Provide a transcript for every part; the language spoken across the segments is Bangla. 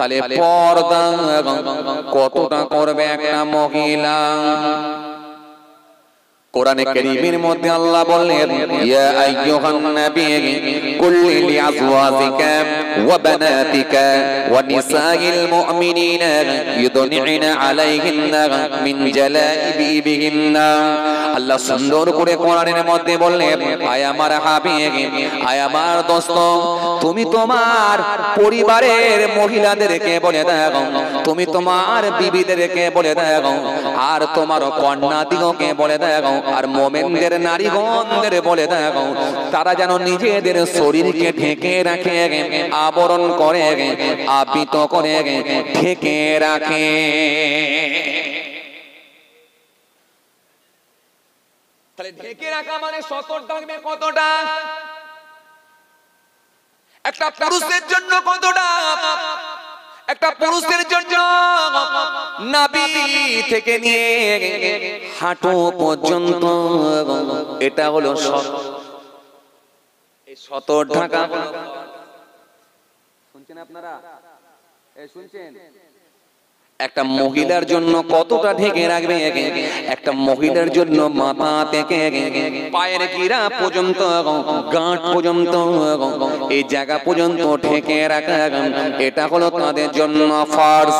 তাহলে পর্দা কতটা করবে একটা মহিলা? কোরআনে কারীমের মধ্যে আল্লাহ বললেন, ইয়া আইয়ুহান নবী কুল লিআজওয়াজিকা ওয়া বানাতিকা ওয়া নিসাইল মুমিনিনা ইউদনিনা আলাইহিন্না মিন জালাইবিহিন্না। আল্লাহ সুন্দর করে কোরআনের মধ্যে বললেন, আয় আমার হাবিব, আয় আমার দোস্ত, তুমি তোমার পরিবারের মহিলাদেরকে বলে দাও, তুমি তোমার বিবিদেরকে বলে দাও, আর তোমার কন্যাদিগকে বলে দাও, আর মুমিনদের নারীগণদের বলে দাও, তারা যেন নিজেদের শরীরকে ঢেকে রাখে, আবরণ করে, আবৃত করে, ঢেকে রাখে। তাহলে ঢেকে রাখা মানে সতর্ক থাকবে কতটা? একটা পুরুষের জন্য কতটা? একটা পুরুষের জন্য নাভি থেকে নিয়ে হাঁটু পর্যন্ত এটা হলো সতর ঢাকা। শুনছেন আপনারা? শুনছেন? একটা মহিলার জন্য কতটা ঢেকে রাখবে? একটা মহিলার জন্য মাথা থেকে পায়ের গিরা পর্যন্ত, গাঁট পর্যন্ত, এই জায়গা পর্যন্ত ঢেকে রাখা, এটা হলো তাদের জন্য ফরজ।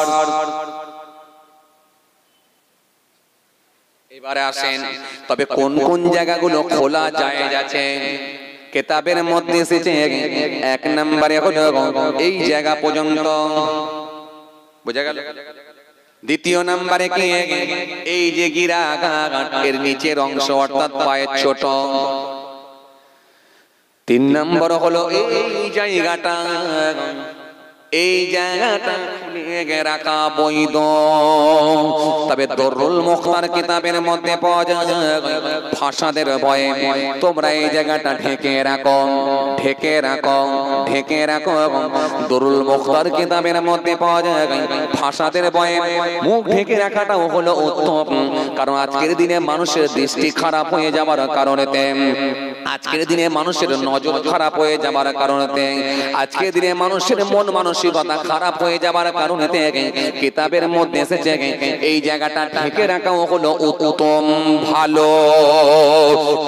এবারে আসেন, তবে কোন কোন জায়গাগুলো খোলা জায়েজ আছে? কিতাবের মধ্যে এসেছে, এক নম্বরে হলো এই জায়গা পর্যন্ত, বুঝা গেল? দ্বিতীয় নম্বরে কি? এই যে গিরা এর নিচের অংশ অর্থাৎ পায়ের ছোট। তিন নম্বর হলো এই জায়গাটা, এই জায়গাটা খুলে রাখা বৈধ। তবে দরুল মুখতার কিতাবের মধ্যে পাওয়া যায়, ফাসাদের ভয়ে তোমরা এই জায়গাটা ঢেকে রাখো, ঢেকে রাখো, ঢেকে রাখো। দরুল মুখতার কিতাবের মধ্যে পাওয়া যায়, ফাসাদের ভয়ে মুখ ঢেকে রাখাটাও হলো উত্তম। কারণ আজকের দিনে মানুষের দৃষ্টি খারাপ হয়ে যাওয়ার কারণেতে, আজকের দিনে মানুষের নজর খারাপ হয়ে যাওয়ার কারণেতে, আজকের দিনে মানুষের মন মানসিকতা খারাপ হয়ে যাওয়ার কারণেতে কিতাবের মধ্যে এসেছে এই জায়গাটা ঢেকে রাখাও হলো উত্তম, ভালো।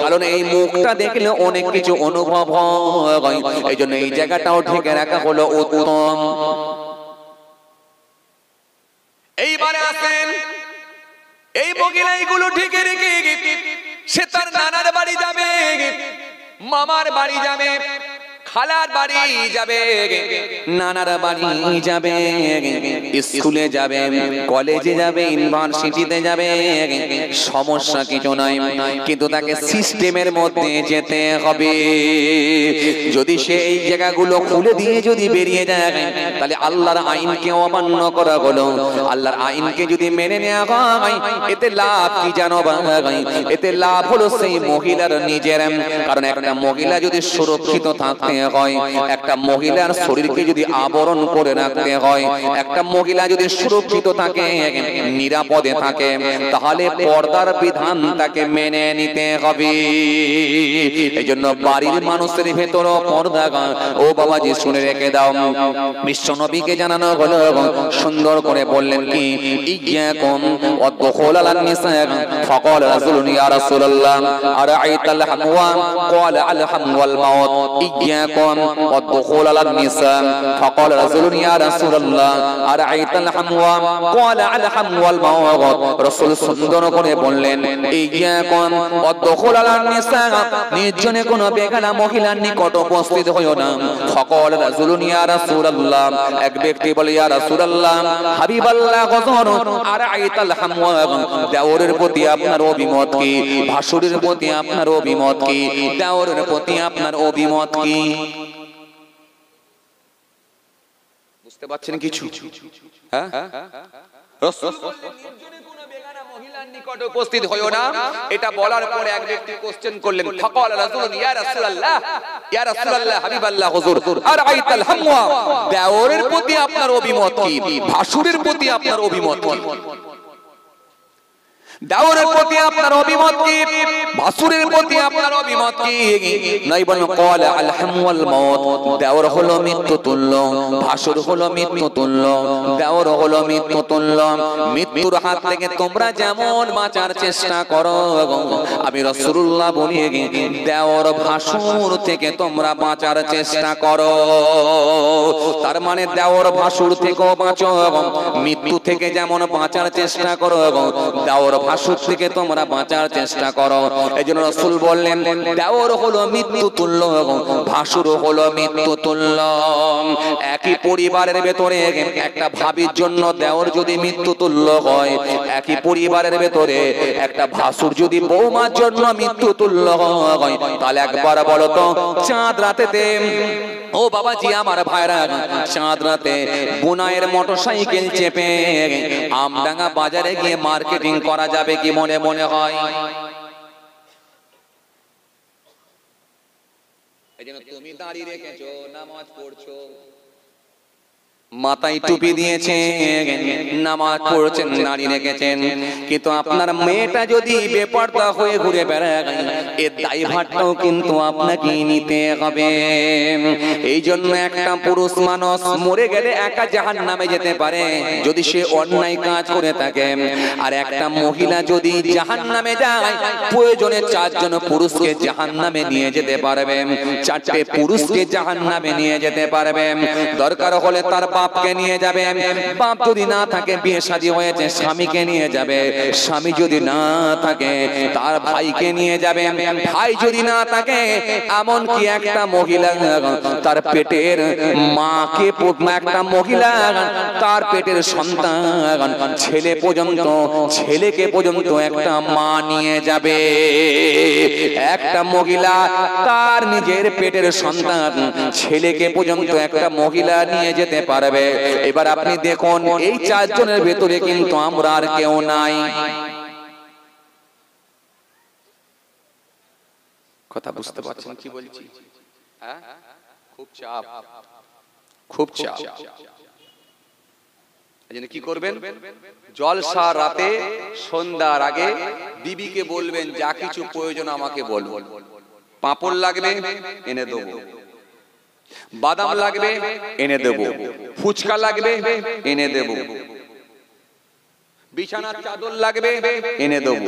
কারণ এই মুখটা দেখলে অনেক কিছু অনুভব হয়, এই জন্য এই জায়গাটাও ঢেকে রাখা হলো উত্তম। এইবারে আসেন, এই মহিলা এইগুলো ঢেকে রেখে সে তার নানার বাড়ি যাবে, মামার বাড়ি যাবে, খালার বাড়ি যাবে, নানার বাড়ি যাবে, স্কুলে যাবে, কলেজে যাবে, ইউনিভার্সিটিতে যাবে, সমস্যা কিছু নাই। কিন্তু তাকে সিস্টেমের মধ্যে যেতে হবে। যদি সে এই জায়গাগুলো খুলে দিয়ে যদি বেরিয়ে যায়, তাহলে আল্লাহর আইনকে অমান্য করা হলো। আল্লাহর আইনকে যদি মেনে নেওয়া হয়, এতে লাভ কি জানো? এতে লাভ হলো সেই মহিলার নিজের। কারণ একটা মহিলা যদি সুরক্ষিত থাকতে হয়, একটা মহিলার শরীরকে যদি আবরণ করে রাখতে হয়, একটা মহিলা যদি সুরক্ষিত থাকে, নিরাপদে থাকে, তাহলে পর্দার বিধান তাকে মেনে নিতে হবে। এই জন্য বাড়ির মানুষের ভেতর পর্দা, ও বাবাজি শুনে রেখে দাও, বিশ্ব নবীকে জানানো হলো, সুন্দর করে বললেন কি, ইয়াকুম ওয়াদখুল আলান নিসা ফাকাল রাসূলুন ইয়া রাসূলুল্লাহ আরাআইতাল হামওয়া ক্বালা আল হামওয়াল মাউত ইয়াকুম ওয়াদখুল আলান নিসা ফাকাল রাসূলুন ইয়া রাসূলুল্লাহ আরাআইতাল হামওয়া ক্বালা আল হামওয়াল মাউত। রাসূল সুন্দর করে বললেন, ইয়াকুম ওয়াদখুল আলান নিসা, নির্জনে কোন বেগানা মহিলার নিকট উপস্থিত হইও না। ফাকাল রাসূলুন ইয়া রাসূলুল্লাহ, এক ব্যক্তি বলে, ইয়া রাসূলুল্লাহ, হাবিবাল্লাহ, গজর আরাআইতাল হামওয়া, দেওরের প্রতি আপনার অভিমত কি? ভাসুরের প্রতি আপনার অভিমত কি? দেওরের প্রতি আপনার অভিমত কি? বুঝতে পারছেন কিছু? হ্যাঁ, রাসূল বললেন নির্জনে কোন বেগানা মহিলার নিকট উপস্থিত হইও না। এটা বলার পরে এক ব্যক্তি কোশ্চেন করলেন, ফাকাল রাসূল, ইয়া রাসূলুল্লাহ, ইয়া রাসূলুল্লাহ, হাবিবাল্লাহ, হুজুর আরাআইতাল হামওয়া, দেওরের প্রতি আপনার অভিমত কি? ভাসুরের প্রতি আপনার অভিমত কি? দেওরের প্রতি আপনার অভিমত কি? ভাসুরের প্রতি আপনার অভিমত কি? নাই বলেন ক্বালা আল হাম ওয়াল মাউত, দেওর হলো মৃত্যু তুল্য, ভাসুর হলো মৃত্যু তুল্য। দেওর হলো মৃত্যু তুল্য, মৃত্যুর হাত থেকে তোমরা যেমন বাঁচার চেষ্টা করো, আমি রাসূলুল্লাহ বলি দেওর ভাসুর থেকে তোমরা বাঁচার চেষ্টা করো। তার মানে দেওর ভাসুর থেকেও বাঁচো, মৃত্যু থেকে যেমন বাঁচার চেষ্টা করো, দেওর ভাসুর থেকে তোমরা বাঁচার চেষ্টা করো। এইজন্য রাসূল বললেন দেওর হলো মৃত্যু তুল্য, ভাসুর হলো মৃত্যু তুল্য। একই পরিবারের ভেতরে একটা ভাবির জন্য দেওর যদি মৃত্যু তুল্য হয়, একই পরিবারের ভেতরে একটা ভাসুর যদি বৌমার জন্য মৃত্যু তুল্য হয়, তাহলে একবার বলো তো চাঁদ রাতেতে, ও বাবাজি আমার ভাইরা, চাঁদ রাতে বুনাইয়ের মোটরসাইকেল চেপে আমডাঙ্গা বাজারে গিয়ে মার্কেটিং করা যাবে কি মনে মনে হয়? এইজন্য তুমি দাঁড়িয়ে রেখেছো, নামাজ পড়ছো, মাথায় টুপি দিয়েছেন, নামাজ পড়ছেন, দাঁড়িয়ে রেখেছেন, কিন্তু আপনার মেয়েটা যদি বেপরদা হয়ে ঘুরে বেড়ায়, এর দায়ভারটাও কিন্তু আপনাকে নিতে হবে। এই জন্য একটা পুরুষ মানুষ মরে গেলে একা জাহান্নামে যেতে পারে যদি সে অন্যায় কাজ করে থাকে, আর একটা মহিলা যদি জাহান্নামে যায় প্রয়োজনে 4 জন পুরুষকে জাহান্নামে নিয়ে যেতে পারবে, 4টে পুরুষকে জাহান্নামে নিয়ে যেতে পারবে। দরকার হলে তার বাপকে নিয়ে যাবে, বাপ যদি না থাকে বিয়ে শাদী হয়েছে স্বামীকে নিয়ে যাবে, স্বামী যদি না থাকে তার ভাইকে নিয়ে যাবে, ভাই যদি না থাকে এমনকি একটা মহিলা তার পেটের মাকে, একটা মহিলা তার পেটের সন্তান ছেলে পর্যন্ত, ছেলেকে পর্যন্ত একটা মা নিয়ে যাবে। একটা মহিলা তার নিজের পেটের সন্তান ছেলেকে পর্যন্ত একটা মহিলা নিয়ে যেতে পারবে। এবার আপনি দেখুন এই 4 জনের ভেতরে কিন্তু আমরা আর কেউ নাই। কথা বুঝতে পারছেন কি বলছি? হ্যাঁ, খুব চাপ, খুব চাপ। এজন্য কি করবেন? জলসা রাতে সন্ধ্যার আগে বিবিকে বলবেন যা কিছু প্রয়োজন আমাকে বলুন। পাঁপড় লাগবে এনে দেবো, বাদাম লাগবে এনে দেব, ফুচকা লাগবে এনে দেব, বিছানার চাদর লাগবে এনে দেব,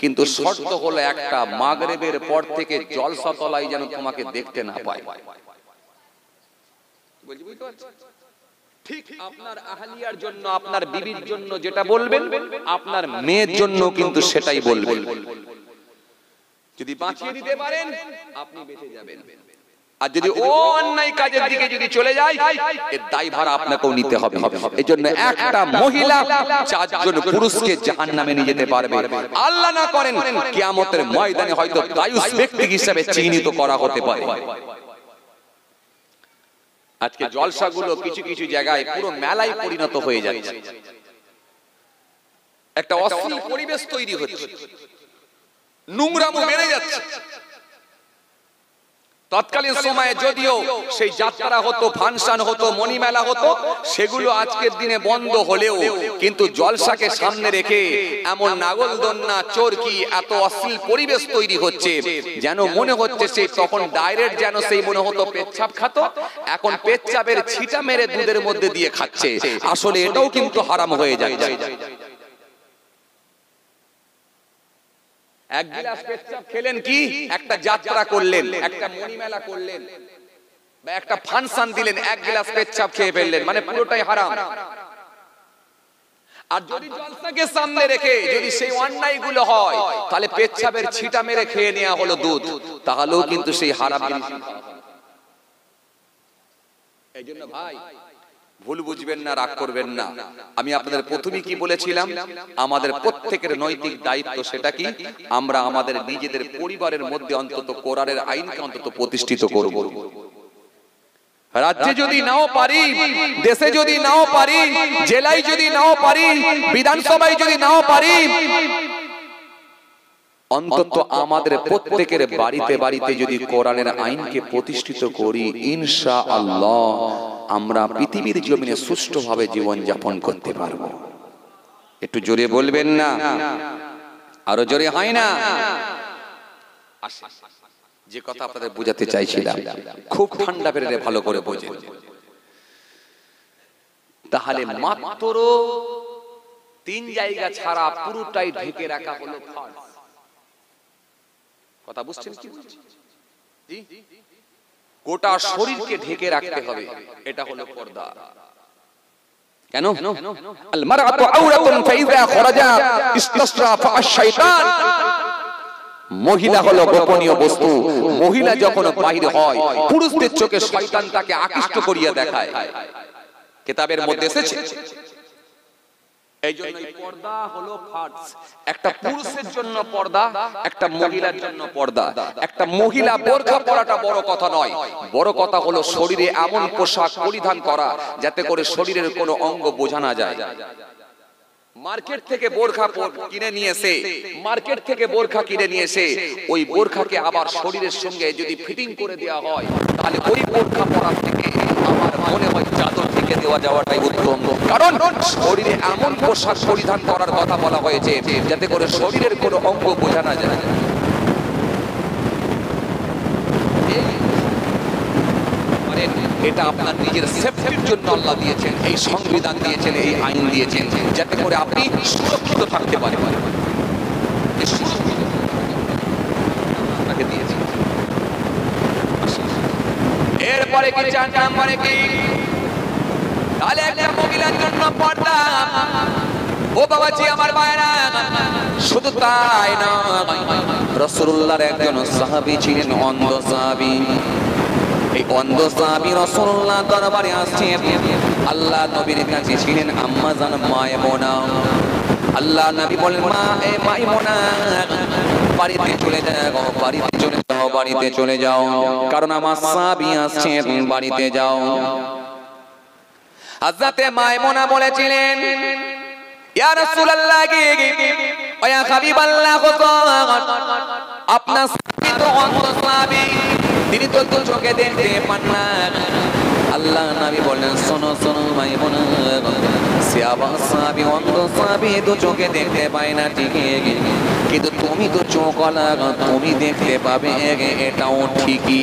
কিন্তু শর্ত হলো একটা, মাগরিবের পর থেকে জলসা তলায় যেন তোমাকে দেখতে না পায়। ঠিক আপনার আহলিয়ার জন্য, আপনার বিবির জন্য যেটা বলবেন, আপনার মেয়ের জন্য কিন্তু সেটাই বলবেন। যদি বাঁচিয়ে দিতে পারেন আপনি বেঁচে যাবেন, আর যদি অন্যায় কাজের দিকে যদি চলে যায় এর দায়ভার আপনাকেও নিতে হবে। এজন্য একটা মহিলা 4 জন পুরুষকে জাহান্নামে নিয়ে যেতে পারবে। আল্লাহ না করেন কিয়ামতের ময়দানে হয়তো দায়ুস ব্যক্তি হিসেবে চিহ্নিত করা হতে পারে। আজকে জলসাগুলো কিছু কিছু জায়গায় পুরো মেলায় পরিণত হয়ে যাচ্ছে, একটা অশ্লীল পরিবেশ তৈরি হচ্ছে, নোংরামো বেড়ে যাচ্ছে। তৎকালীন সময়ে যদিও সেই যাত্রা হতো, ফাংশন হতো, মণিমেলা হতো, সেগুলো আজকের দিনে বন্ধ হলেও কিন্তু জলসাকে সামনে রেখে এমন নাগলদন্না, চরকি, এত অশ্লীল পরিবেশ তৈরি হচ্ছে যেন মনে হচ্ছে সেই তখন ডাইরেক্ট যেন সেই মনে হতো পেচ্ছাপ খাত, এখন পেচ্ছাপের ছিটা মেরে দুধের মধ্যে দিয়ে খাচ্ছে। আসলে এটাও কিন্তু হারাম হয়ে যাচ্ছে। এক গ্লাস পেচ্ছাপ খেলেন কি, একটা যাত্রা করলেন, একটা মণিমেলা করলেন, বা একটা ফাংশন দিলেন, এক গ্লাস পেচ্ছাপ খেয়ে ফেললেন, মানে পুরোটাই হারাম। আর যদি জলসাকে সামনে রেখে যদি সেই অন্যায়গুলো হয়, তাহলে পেচ্ছাপের ছিটা মেরে খেয়ে নেওয়া হলো দুধ, তাহলেও কিন্তু সেই হারাম জিনিস। এইজন্য ভাই ভুল বুঝবেন না, রাগ করবেন না। আমি আপনাদের প্রথমে কি বলেছিলাম, আমাদের প্রত্যেকের নৈতিক দায়িত্ব সেটা কি, আমরা আমাদের নিজেদের পরিবারের মধ্যে অন্তত কোরআনের আইনকে অন্তত প্রতিষ্ঠিত করব। রাজ্যে যদি নাও পারি, দেশে যদি নাও পারি, জেলায় যদি নাও পারি, বিধানসভায় যদি নাও পারি, অন্তত আমাদের প্রত্যেকের বাড়িতে বাড়িতে যদি কোরআনের আইনকে প্রতিষ্ঠিত করি, ইনশাআল্লাহ আমরা পৃথিবীর জমিনে সুষ্ঠুভাবে জীবন যাপন করতে পারবো। একটু জোরে বলবেন না? আরো জোরে হয় না? যে কথা আপনাদের বোঝাতে চাইছিলাম, খুব ঠান্ডা বেড়ে ভালো করে বোঝেন। তাহলে মাত্র 3 জায়গা ছাড়া পুরোটাই ঢেকে রাখা হলো ফরজ। কথা বুঝছেন কি? জি, গোটা শরীরকে ঢেকে রাখতে হবে, এটা হলো পর্দা। কেন? আল মারআতু আওরাতুন ফাইযা খরাজা ইসতাসরাফা আশ-শাইতান। মহিলা হলো গোপনীয় বস্তু। মহিলা যখন বাইরে হয়, পুরুষদের চোখে শয়তান তাকে আকৃষ্ট করিয়া দেখায়। কিতাবের মধ্যে এসেছে। এইজন্য পর্দা হলো ফরজ। একটা পুরুষের জন্য পর্দা, একটা মহিলার জন্য পর্দা। একটা মহিলা বোরকা পরাটা বড় কথা নয়, বড় কথা হলো শরীরে এমন পোশাক পরিধান করা যাতে করে শরীরের কোনো অঙ্গ বোঝা না যায়। মার্কেট থেকে বোরকা কিনে নিয়ে এসে ওই বোরকাকে আবার শরীরের সঙ্গে যদি ফিটিং করে দেওয়া হয়, তাহলে ওই বোরকা পরা থেকে আমার মনে হয় চাদর থেকে দেওয়া যাওয়াটাই উত্তম। কারণ শরীরে এমন পোশাক পরিধান করার কথা বলা হয়েছে যাতে করে শরীরের কোনো অঙ্গ বোঝা না যায়। এটা আপনার নিজের সেফটির জন্য আল্লাহ দিয়েছেন, এই সংবিধান দিয়েছেন, এই আইন দিয়েছেন, যাতে করে আপনি সুরক্ষিত থাকতে পারেন। আপনাকে দিয়েছেন। এরপরে কি 4 নম্বরে কি? তাহলে একটা মহিলার জন্য পর্দা। ও বাবাজি আমার ভাইরা, শুধু তাই না, রাসূলুল্লাহর একজন সাহাবী ছিলেন, অন্ধ সাহাবী। এই অন্ধ সাহাবী রাসূলুল্লাহ দরবারে আসছেন। আল্লাহ নবীর কাছে ছিলেন আম্মা জান মায়মুনা। আল্লাহ নবী বলেন, মা এ মায়মুনা, বাড়িতে চলে যাও, বাড়িতে চলে যাও, বাড়িতে চলে যাও, কারণ আমার সাহাবী আসছেন, বাড়িতে যাও। হযরতে মায়মুনা বলেছিলেন, ইয়া রাসূলুল্লাহ ওয়া ইয়া হাবিবাল্লাহ, আপনার সাহাবী তো অন্ধ সাহাবী, তিনি তো চোখে দেখতে পান না। আল্লাহ নবী বললেন, শোনো শোনো মাইমুনা, সাহাবী অন্ধ সাহাবী তো চোখে দেখতে পায় না ঠিকই, কিন্তু তুমি তো চোখওয়ালা, তুমি দেখতে পাবে, এটাও ঠিকই।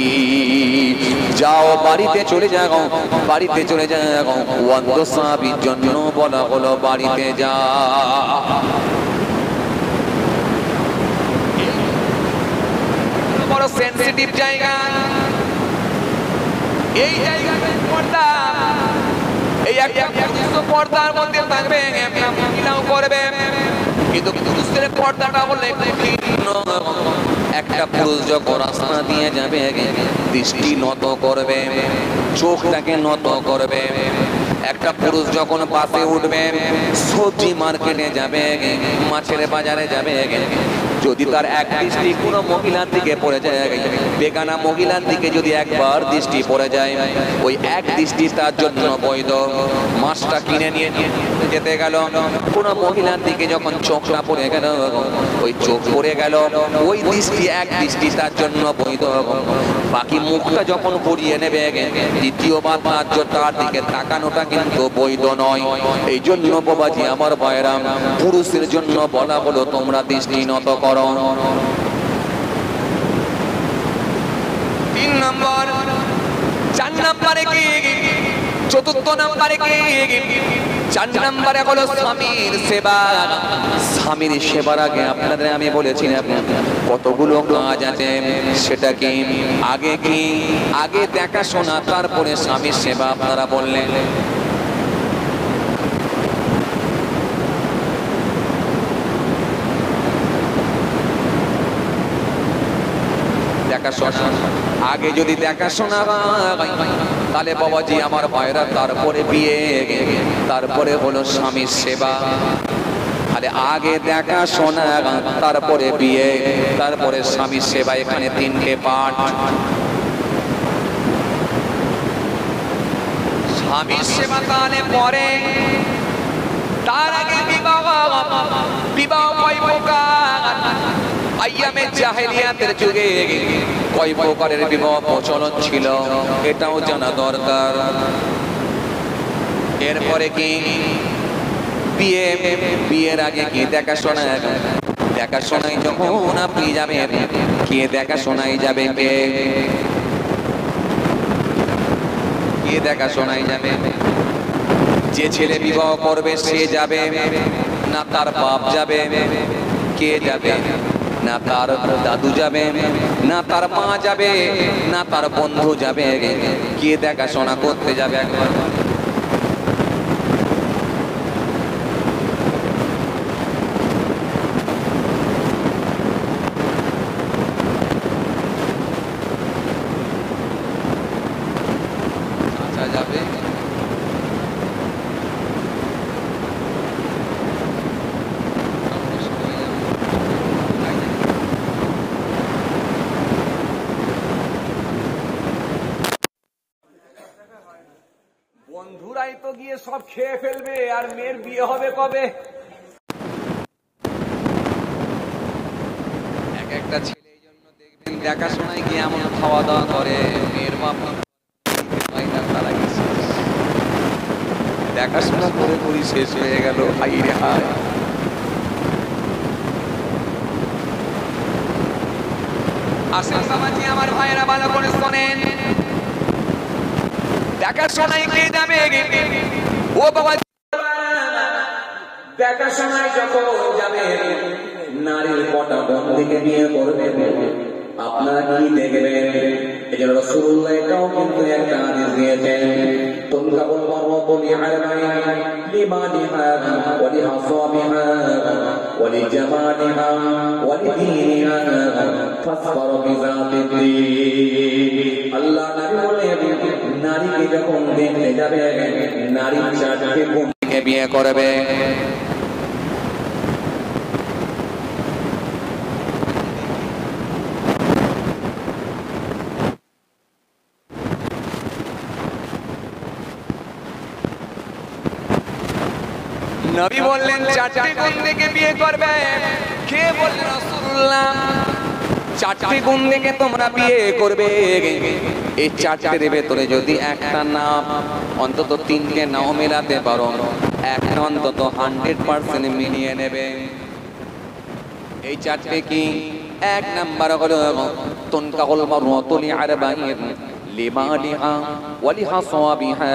যাও, বাড়িতে চলে যাও, বাড়িতে চলে যাও। অন্ধ সাহাবীর জন্য বলা হলো বাড়িতে যা। বড় সেনসিটিভ জায়গা, এই জায়গাতে পর্দা, এই একটা পুরুষ পর্দার মধ্যে থাকবে, একটা মহিলাও করবে, কিন্তু পুরুষের পর্দাটা হলে একটা পুরুষ যখন রাস্তা দিয়ে যাবে, দৃষ্টি নত করবে, চোখটাকে নত করবে। একটা পুরুষ যখন বাসে উঠবে, সবজি মার্কেটে যাবে, মাছের বাজারে যাবে, যদি তার এক দৃষ্টি কোনো মহিলার দিকে পড়ে যায়, বেগানা মহিলার দিকে যদি একবার দৃষ্টি পড়ে যায়, ওই এক দৃষ্টি তার জন্য বৈধ। মাছটা কিনে নিয়ে যেতে গেল, কোনো মহিলার দিকে যখন চোখটা পড়ে গেল, ওই চোখ পড়ে গেল, ওই দৃষ্টি এক দৃষ্টি তার জন্য বৈধ। বাকি মুখটা যখন পড়িয়ে নেবে, দ্বিতীয়বার তার দিকে তাকানোটা কিন্তু বৈধ নয়। এই জন্য বাবাজি আমার ভাইরা, পুরুষের জন্য বলা হলো তোমরা দৃষ্টি নত করো। 3 নম্বর। 4 নম্বরে কি? চতুর্থ নম্বরে কি? 4 নম্বরে হলো স্বামীর সেবা। স্বামীর সেবার আগে আপনাদের আমি বলেছিলাম কতগুলো কাজ আছে, সেটা কি? আগে দেখাশোনা, তারপরে স্বামীর সেবা। আপনারা বললেন দেখাশোনা, আগে যদি দেখাশোনা হয় তাহলে বাবাজি আমার ভাইরা, তারপরে বিয়ে, তারপরে হলো স্বামীর সেবা। তাহলে আগে দেখাশোনা, তারপরে বিয়ে, তারপরে স্বামীর সেবা। এখানে 3টে পার্ট। স্বামীর সেবা তাহলে পরে, তার আগে বিবাহ। বিবাহ কয় প্রকার? আইয়ামে জাহেলিয়াতের যুগে কয় প্রকারের বিবাহ প্রচলন ছিল, এটাও জানা দরকার। এরপরে কি? বিয়ের আগে কি দেখাশোনায় যখন আপনি যাবেন, কে দেখাশোনায় যাবে, কে দেখাশোনায় যাবে? যে ছেলে বিবাহ করবে সে যাবে না তার বাপ যাবে? কে যাবে? না তার দাদু যাবে, না তার মা যাবে, না তার বন্ধু যাবে? কে দেখাশোনা করতে যাবে? একবার যাবে। বন্ধুরাই তো গিয়ে সব খেয়ে ফেলবে, আর মেয়ের বিয়ে হবে কবে? এক একটা ছেলে এই জন্য দেখবেন দেখাশোনায় গিয়ে এমন খাওয়া দাওয়া করে, মেয়ের বাপ তারা গেছে দেখাশোনা করে করি শেষ হয়ে গেল। হাই রে হাই, আসেন বাবাজি আমার ভাইয়েরা, ভালো করে শোনেন। দেখাশোনায় কে যাবে? ও বাবা, দেখাশোনায় যখন যাবে, নারীর কটা বন্ধুকে বিয়ে করবে, আপনারা কি দেখবেন? এই জন্য রাসূলুল্লাহ এটাও কিন্তু একটা আদেশ দিয়েছেন, তোমরা বলবো বলি আরবাইন লিমানিহা ওয়া লিহাসাবিহা ওয়া লিজামালিহা ওয়া লিদীনিহা ফাসফারু বিযাতিদ্দীন। আল্লাহ নবী বলেন, নারীকে যখন দেখতে যাবে, নারী চারটি গুণকে বিয়ে করবে। নবী বললেন চারটি গুণ দেখে বিয়ে করবে। কে বললেন? রাসূলুল্লাহ। চারটি গুণ দেখে তোমরা বিয়ে করবে। এই চারটির ভেতরে যদি একটা নাম, অন্তত তিনটে নাও মেলাতে পারো, একটা অন্তত 100% মিলিয়ে নেবে। এই চারটে কি? এক নাম্বার হলো তুনকাহুল মারওয়াতু লিআরবাইন লিমালিহা ওয়া লিহাসাবিহা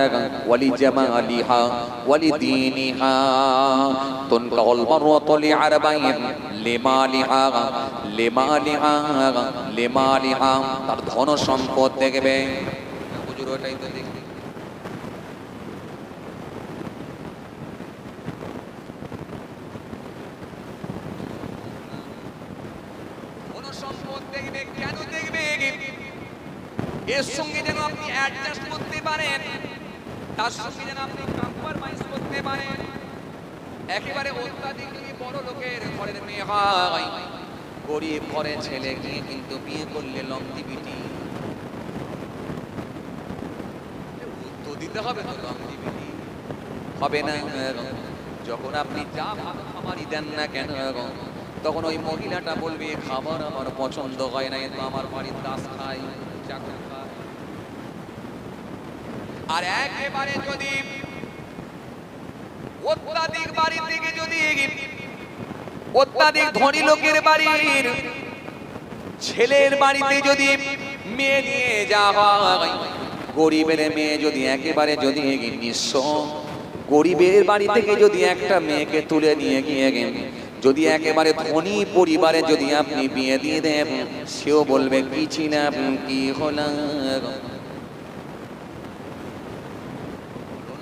ওয়া লিজামালিহা ওয়া লিদীনিহা। তুনকাহুল মারওয়াতু লিআরবাইন লিমালিহা লিমালিহা, তার ধন সম্পদ দেখবে। হুজুর ওটাই তো দেখি, ধন সম্পদ দেখবে। কেন দেখবে? এর সঙ্গে যেন আপনি অ্যাডজাস্ট করতে পারেন, তার সঙ্গে যেন আপনি কম্প্রোমাইজ করতে পারেন। একেবারে অত্যাধিক যদি বড় লোকের ঘরের মেয়ে হয়, গরিব ঘরের ছেলে গিয়ে কিন্তু বিয়ে করলে লংজিভিটি তো দিতে হবে, তো লংজিভিটি হবে না। যখন আপনি যা ভালো খাবারই দেন না কেন, তখন ওই মহিলাটা বলবে খাবার আমার পছন্দ হয় না, তো আমার বাড়ির দাস খায়, চাকর খায়। আর একেবারে যদি অত্যাধিক বাড়ি থেকে, যদি অত্যাধিক ধনী লোকের বাড়ির ছেলের বাড়িতে যদি মেয়ে নিয়ে যাওয়া হয়, গরিবের মেয়ে যদি একেবারে যদি নিঃস্ব, গরিবের বাড়ি থেকে যদি একটা মেয়েকে তুলে নিয়ে গিয়ে যদি একেবারে ধনী পরিবারে যদি আপনি বিয়ে দিয়ে দেন, সেও বলবে কি ছিলাম, কি হলো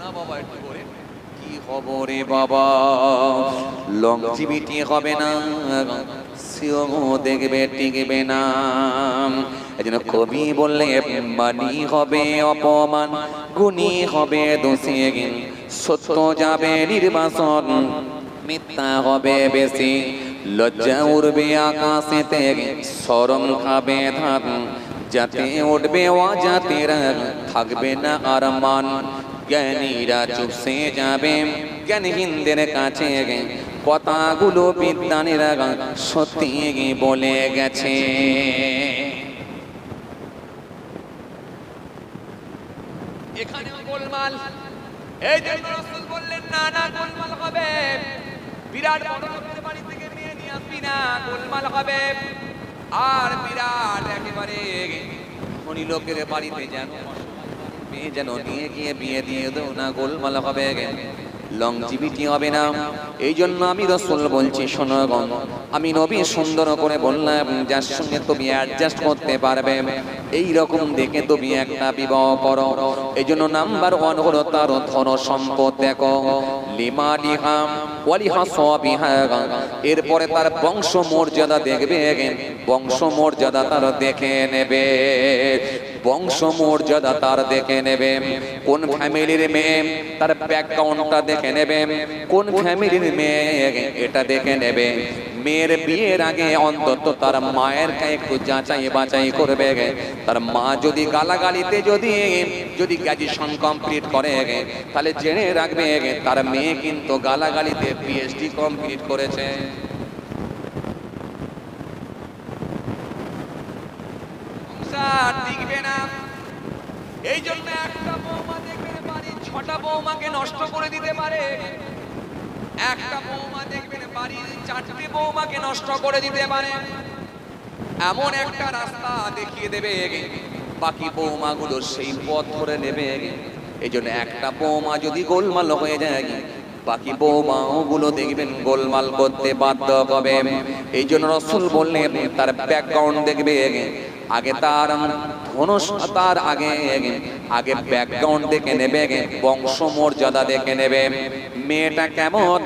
না বাবা, একটু বলেন কি খবরে বাবা, লংজিভিটি হবে না, সেও দেখবে টিকবে না। এজন্য কবি বললে বাণী হবে অপমান, গুণী হবে দোষী, সত্য যাবে নির্বাসন, মিথ্যা হবে বেশি, লজ্জা উড়বে আকাশেতে, শরম খাবে ধান, যাতে উঠবে অজাতিরা, থাকবে না আর মান। জ্ঞানীরা চুপসে যাবে জ্ঞানহীনদের কাছে, কথাগুলো বিদ্বানেরা সত্যি বলে গেছে। এখানেও গোলমাল। এই জন্য রাসূল বললেন না না গোলমাল হবে, বিরাট বড় লোকের বাড়ি থেকে মেয়ে নিয়ে আসবি না, গোলমাল হবে। আর বিরাট একেবারে ধনী লোকের বাড়িতে যেন মেয়ে যেন নিয়ে গিয়ে বিয়ে দিয়ে দেও না, গোলমাল হবে, লংজিভিটি হবে না। এই জন্য আমি রাসূল বলছি, শোনো গো, আমি নবী সুন্দর করে বললাম, যার সঙ্গে তুমি অ্যাডজাস্ট করতে পারবে এই রকম দেখে তুমি একটা বিবাহ করো। এই জন্য নাম্বার 1 হলো তার ধন সম্পদ দেখো, লিমালিহা ওয়ালিহা সাবিহা। এরপরে তার বংশ মর্যাদা দেখবে, বংশ মর্যাদা তার দেখে নেবে, বংশ মর্যাদা তার দেখে নেবে। কোন ফ্যামিলির মেয়ে তার ব্যাকগ্রাউন্ডটা দেখে নেবে, কোন ফ্যামিলির মেয়ে এটা দেখে নেবে। মেয়ের বিয়ের আগে অন্তত তার মায়ের একটু যাচাই বাছাই করবে। তার মা যদি গালাগালিতে যদি গ্র্যাজুয়েশন কমপ্লিট করে তাহলে জেনে রাখবে তার মেয়ে কিন্তু গালাগালিতে পিএইচডি কমপ্লিট করেছে। সংসার টিকবে না। এই জন্য একটা বৌমা দেখবেন বাড়ির 6টা বৌমাকে নষ্ট করে দিতে পারে, একটা বৌমা দেখবেন বাড়ির 4টে বৌমাকে নষ্ট করে দিতে পারে। এমন একটা রাস্তা দেখিয়ে দেবে, বাকি বৌমাগুলো সেই পথ ধরে নেবে। এই জন্য একটা বৌমা যদি গোলমাল হয়ে যায়, বাকি বৌমাগুলো দেখবেন গোলমাল করতে বাধ্য হবে। এই জন্য রাসূল বললেন তার ব্যাকগ্রাউন্ড দেখবে, আগে তার ধনসাতার আগে ব্যাকগ্রাউন্ড দেখে নেবে, বংশ মর্যাদা দেখে নেবে। মেয়েটা কেমন,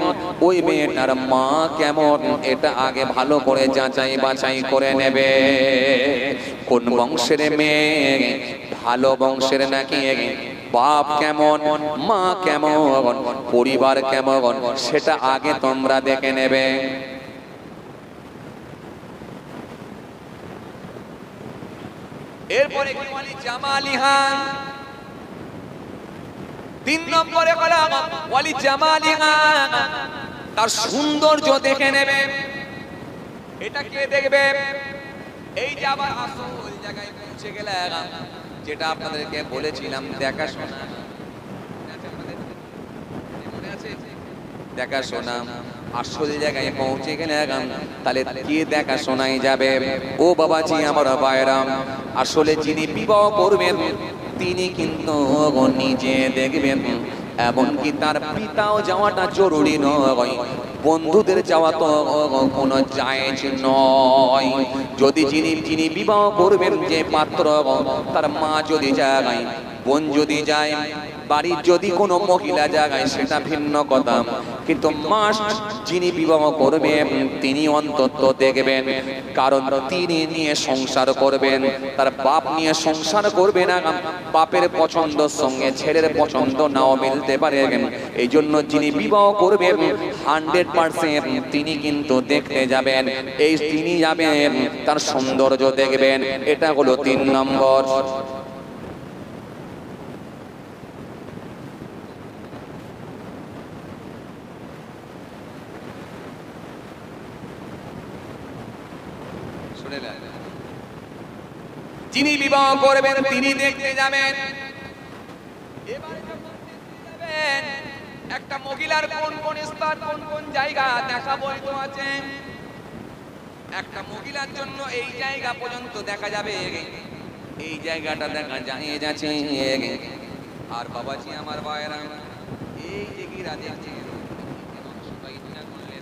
ওই মেয়েটার মা কেমন, এটা আগে ভালো করে যাচাই বাছাই করে নেবে। কোন বংশের মেয়ে, ভালো বংশের নাকি, বাপ কেমন, মা কেমন, পরিবার কেমন, সেটা আগে তোমরা দেখে নেবে। এরপরে কি বলি, জামালিহা। 3 নম্বরে বলা ওয়ালি জামালিহা, তার সৌন্দর্য দেখে নেবে। এটা কে দেখবে? এই যে আবার আসল জায়গায় পৌঁছে গেলাম, যেটা আপনাদেরকে বলেছিলাম দেখাশোনা, দেখাশোনা। আসল জায়গায় পৌঁছে গেলে তাহলে কে দেখাশোনাই যাবে? ও বাবাজি আমার ভাইরাম, আসলে যিনি বিবাহ করবেন তিনি কিন্তু নিজে দেখবেন, এমনকি তার পিতাও যাওয়াটা জরুরি নয়, বন্ধুদের যাওয়া তো কোনো জায়েজ নয়। যদি যিনি বিবাহ করবেন যে পাত্র, তার মা যদি যায়, বোন যদি যায়, বাড়ির যদি কোনো মহিলা জায়গায় সেটা ভিন্ন কথা, কিন্তু মাস্ট যিনি বিবাহ করবেন তিনি অন্তত দেখবেন, কারণ তিনি নিয়ে সংসার করবেন, তার বাপ নিয়ে সংসার করবে না। বাপের পছন্দের সঙ্গে ছেলের পছন্দ নাও মিলতে পারে। এই জন্য যিনি বিবাহ করবেন 100% তিনি কিন্তু দেখতে যাবেন, এই তিনি যাবেন তার সৌন্দর্য দেখবেন। এটা হলো 3 নম্বর। যিনি বিবাহ করবেন তিনি দেখতে যাবেন। এবারে একটা মহিলার কোন কোন স্তর, কোন কোন জায়গা দেখা বলতো আছে। একটা মহিলার জন্য এই জায়গা পর্যন্ত দেখা যাবে, এই জায়গাটা দেখা যাচ্ছে। আর বাবাজি আমার ভাইরা, এই যে গিরা দেখছে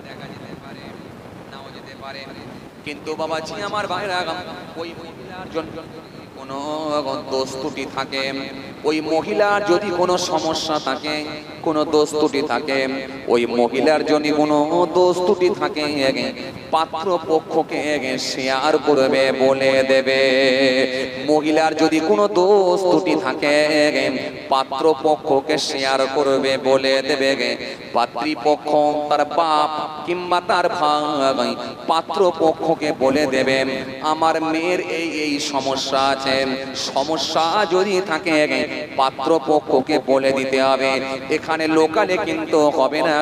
দেখা যেতে পারে, নাও যেতে পারে, কিন্তু বাবাজি আমার ভাইরা, ওই মহিলার জন্য কোনো দোষ ত্রুটি থাকে, ওই মহিলার যদি কোনো সমস্যা থাকে, কোনো দোষ ত্রুটি থাকে, ওই মহিলার যদি কোনো দোষ ত্রুটি থাকে, পাত্র পক্ষকে শেয়ার করবে, বলে দেবে। মহিলার যদি কোনো দোষ ত্রুটি থাকে, পাত্র পক্ষকে শেয়ার করবে, বলে দেবে। পাত্রীপক্ষ তার বাপ কিংবা তার ভাই পাত্র পক্ষকে বলে দেবে, আমার মেয়ের এই এই সমস্যা আছে, সমস্যা যদি থাকে পাত্র পক্ষকে বলে দিতে হবে। এখানে লোকালে কিন্তু হবে না,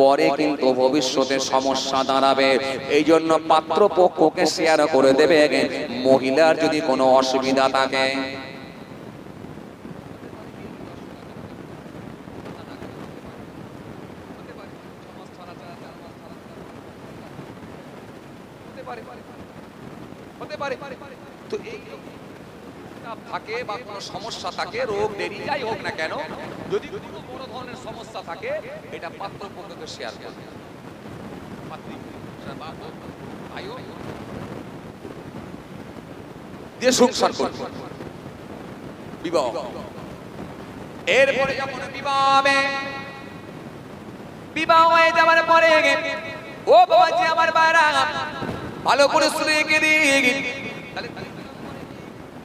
পরে কিন্তু ভবিষ্যতে সমস্যা দাঁড়াবে। এই জন্য পাত্র পক্ষকে শেয়ার করে দেবে। মহিলার যদি কোনো অসুবিধা থাকে, হতে পারে। তো এই থাকে বা কোনো সমস্যা থাকে, রোগ দেরি যাই হোক না কেন, যদি কোনো বড় ধরনের সমস্যা থাকে, এটা পাত্রপক্ষকে শেয়ার করবে। দিয়ে সংসার করবে, বিবাহ। এরপরে যখন বিবাহ হয়ে যাওয়ার পরে ও বাবাজি আমার বাইরা ভালো করে শুনে রেখে দিয়ে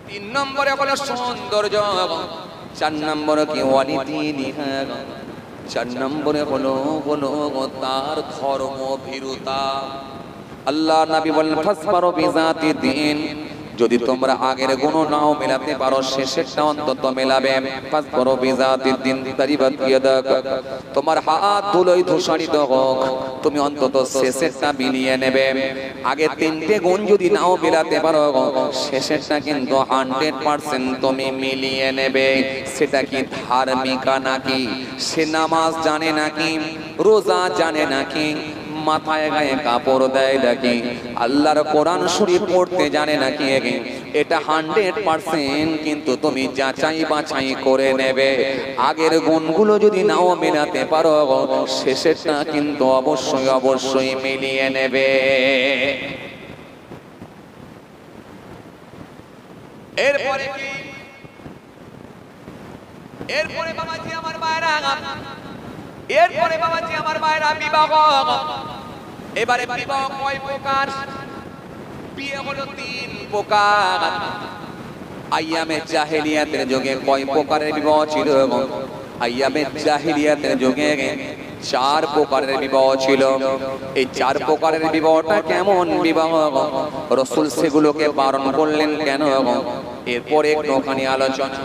3 নম্বরে হলো সৌন্দর্য, 4 নম্বরে কি ওয়ালিদিনী, 4 নম্বরে হলো তার ধর্ম ভীরুতা। আল্লাহ নবী বলেন ফাসবারু বিজাতি দ্বীন, যদি তোমরা আগের গুণ নাও মেলাতে পারো শেষেরটা অন্তত মেলাবে। ফাসবারু বিজাতি দ্বীন তারিবাত ইয়াদাক, তোমার হাত ধুলোয় ধূসরিত হোক, তুমি অন্তত শেষেরটা মিলিয়ে নেবে। আগে 3টে গুণ যদি নাও মেলাতে পারো, শেষেরটা কিন্তু 100% তুমি মিলিয়ে নেবে। সেটা কি ধার্মিকা নাকি, সে নামাজ জানে নাকি, রোজা জানে নাকি, মাথায় গায়ে কাপড় দেয় নাকি, আল্লাহর কোরআন শরীফ পড়তে জানে নাকি, এটা 100% কিন্তু তুমি যাচাই বাছাই করে নেবে। আগের গুণগুলো যদি নাও মেলাতে পারো, শেষেরটা কিন্তু অবশ্যই অবশ্যই মিলিয়ে নেবে। এরপরে কি, এরপরে বাবাজি আমার মায়েরা, এরপরে বাবাজি আমার মায়েরা বিবাহ। এবারে বিবাহ কয় প্রকার? বিয়ে হলো 3 প্রকার। আইয়ামে জাহেলিয়াতের যুগে কয় প্রকারের বিবাহ ছিল? আইয়ামে জাহেলিয়াতের যুগে 4 প্রকারের বিবাহ ছিল। এই 4 প্রকারের বিবাহটা কেমন বিবাহ, রাসূল সেগুলোকে বারণ করলেন কেন? এরপরে একটুখানি আলোচনা।